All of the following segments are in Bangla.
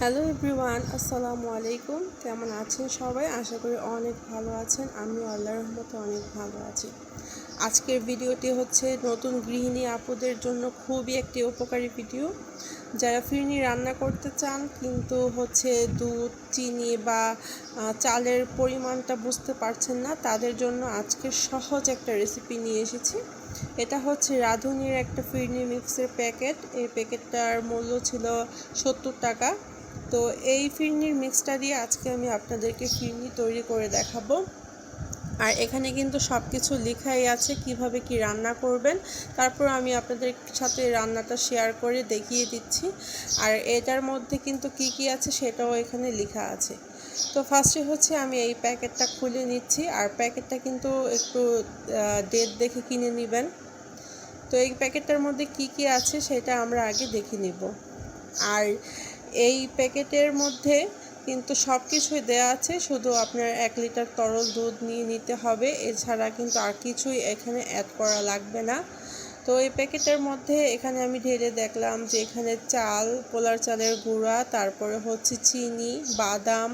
হ্যালো এভরিওয়ান, আসসালামু আলাইকুম। কেমন আছেন সবাই? আশা করি অনেক ভালো আছেন। আমি আল্লাহর রহমতে অনেক ভালো আছি। আজকের ভিডিওটি হচ্ছে নতুন গৃহিণী আপুদের জন্য খুবই একটি উপকারী ভিডিও। যারা ফিরনি রান্না করতে চান কিন্তু হচ্ছে দুধ, চিনি বা চালের পরিমাণটা বুঝতে পারছেন না, তাদের জন্য আজকে সহজ একটা রেসিপি নিয়ে এসেছি। এটা হচ্ছে রাঁধুনির একটা ফিরনি মিক্সের প্যাকেট। এই প্যাকেটটার মূল্য ছিল 70 টাকা। তো এই ফিরনির মিক্সটা দিয়ে আজকে আমি আপনাদেরকে ফিরনি তৈরি করে দেখাবো। আর এখানে কিন্তু সব কিছু লেখাই আছে কিভাবে কি রান্না করবেন। তারপর আমি আপনাদের সাথে রান্নাটা শেয়ার করে দেখিয়ে দিচ্ছি। আর এটার মধ্যে কিন্তু কি কি আছে সেটাও এখানে লেখা আছে। তো ফার্স্টে হচ্ছে আমি এই প্যাকেটটা খুলে নিচ্ছি। আর প্যাকেটটা কিন্তু একটু ডেট দেখে কিনে নেবেন। তো এই প্যাকেটটার মধ্যে কি কি আছে সেটা আমরা আগে দেখে নিব। আর এই প্যাকেটের মধ্যে কিন্তু সব কিছুই দেওয়া আছে, শুধু আপনার 1 লিটার তরল দুধ নিয়ে নিতে হবে। এছাড়া কিন্তু আর কিছুই এখানে অ্যাড করা লাগবে না। তো এই প্যাকেটের মধ্যে এখানে আমি ঢেলে দেখলাম যে এখানে চাল, পোলার চালের গুঁড়া, তারপরে হচ্ছে চিনি, বাদাম,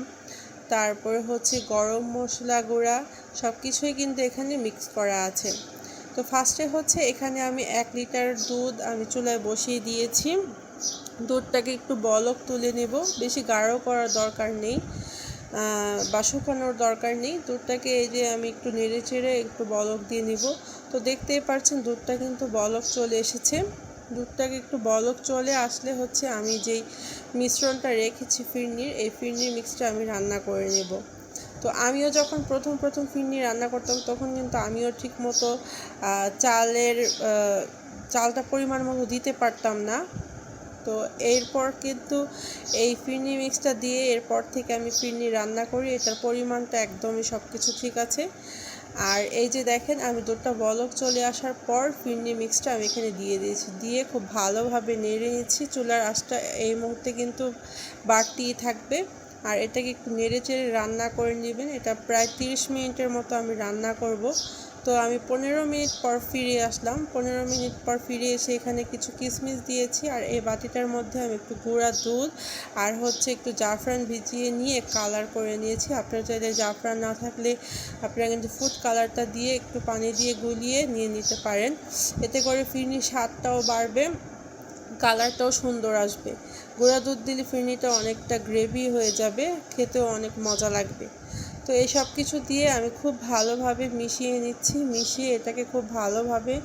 তারপরে হচ্ছে গরম মশলা গুঁড়া, সব কিছুই কিন্তু এখানে মিক্স করা আছে। তো ফার্স্টে হচ্ছে এখানে আমি 1 লিটার দুধ আমি চুলায় বসিয়ে দিয়েছি। দুধটাকে একটু বলক তুলে নেব, বেশি গাঢ় করার দরকার নেই বা শুকানোর দরকার নেই। দুধটাকে এই যে আমি একটু নেড়ে চেড়ে একটু বলক দিয়ে নিব। তো দেখতেই পাচ্ছেন দুধটা কিন্তু বলক চলে এসেছে। দুধটাকে একটু বলক চলে আসলে হচ্ছে আমি যেই মিশ্রণটা রেখেছি ফিরনির, এই ফিরনির মিক্সটা আমি রান্না করে নেব। তো আমিও যখন প্রথম ফিরনি রান্না করতাম তখন কিন্তু আমিও ঠিক মতো চালটা পরিমাণ মতো দিতে পারতাম না। তো এরপর কিন্তু এই ফিরনি মিক্সটা দিয়ে এরপর থেকে আমি ফিরনি রান্না করি। এটার পরিমাণটা একদমই সব কিছু ঠিক আছে। আর এই যে দেখেন আমি দুধটা বলক চলে আসার পর ফিরনি মিক্সটা আমি এখানে দিয়ে দিয়েছি, দিয়ে খুব ভালোভাবে নেড়ে নিচ্ছি। চুলার আঁচটা এই মুহূর্তে কিন্তু বাড়তিই থাকবে। আর এটাকে একটু নেড়ে চেড়ে রান্না করে নেবেন। এটা প্রায় 30 মিনিটের মতো আমি রান্না করব। তো আমি 15 মিনিট পর ফিরে আসলাম। 15 মিনিট পর ফিরে এসে এখানে কিছু কিশমিশ দিয়েছি। আর এই বাটিটার মধ্যে আমি একটু গুঁড়া দুধ আর হচ্ছে একটু জাফরান ভিজিয়ে নিয়ে কালার করে নিয়েছি। আপনার চাইলে জাফরান না থাকলে আপনারা কিন্তু ফুড কালারটা দিয়ে একটু পানি দিয়ে গুলিয়ে নিয়ে নিতে পারেন। এতে করে ফিরনির স্বাদটাও বাড়বে, কালারটাও সুন্দর আসবে। গুঁড়া দুধ দিলে ফিরনিটা অনেকটা গ্রেভি হয়ে যাবে, খেতেও অনেক মজা লাগবে। তো এই সব কিছু দিয়ে আমি খুব ভালোভাবে মিশিয়ে নিচ্ছি। মিশিয়ে এটাকে খুব ভালোভাবে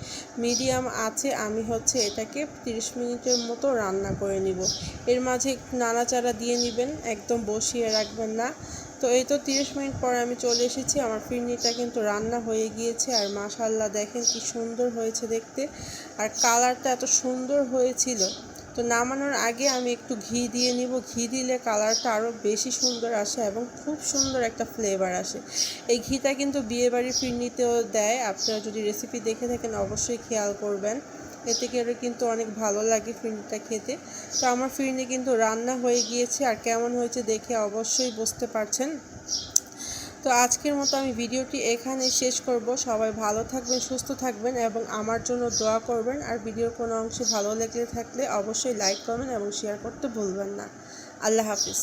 মিডিয়াম আঁচে আমি হচ্ছে এটাকে 30 মিনিটের মতো রান্না করে নিব। এর মাঝে একটু নাড়াচাড়া দিয়ে নেবেন, একদম বসিয়ে রাখবেন না। তো এই তো 30 মিনিট পর আমি চলে এসেছি। আমার ফিরনিটা কিন্তু রান্না হয়ে গিয়েছে। আর মাশাআল্লাহ দেখেন কি সুন্দর হয়েছে দেখতে, আর কালারটা এত সুন্দর হয়েছিল। তো নামানোর আগে আমি একটু ঘি দিয়ে নিব। ঘি দিলে কালারটা আরও বেশি সুন্দর আসে এবং খুব সুন্দর একটা ফ্লেভার আসে। এই ঘিটা কিন্তু বিয়েবাড়ির ফিরনিতেও দেয়, আপনারা যদি রেসিপি দেখে থাকেন অবশ্যই খেয়াল করবেন। এতে করে কিন্তু অনেক ভালো লাগে ফিরনিটা খেতে। তো আমার ফিরনি কিন্তু রান্না হয়ে গিয়েছে, আর কেমন হয়েছে দেখে অবশ্যই বুঝতে পারছেন। তো আজকের মতো আমি ভিডিওটি এখানে শেষ করব। সবাই ভালো থাকবেন, সুস্থ থাকবেন এবং আমার জন্য দোয়া করবেন। আর ভিডিওর কোনো অংশে ভালো লেগে থাকলে অবশ্যই লাইক করবেন এবং শেয়ার করতে ভুলবেন না। আল্লাহ হাফিজ।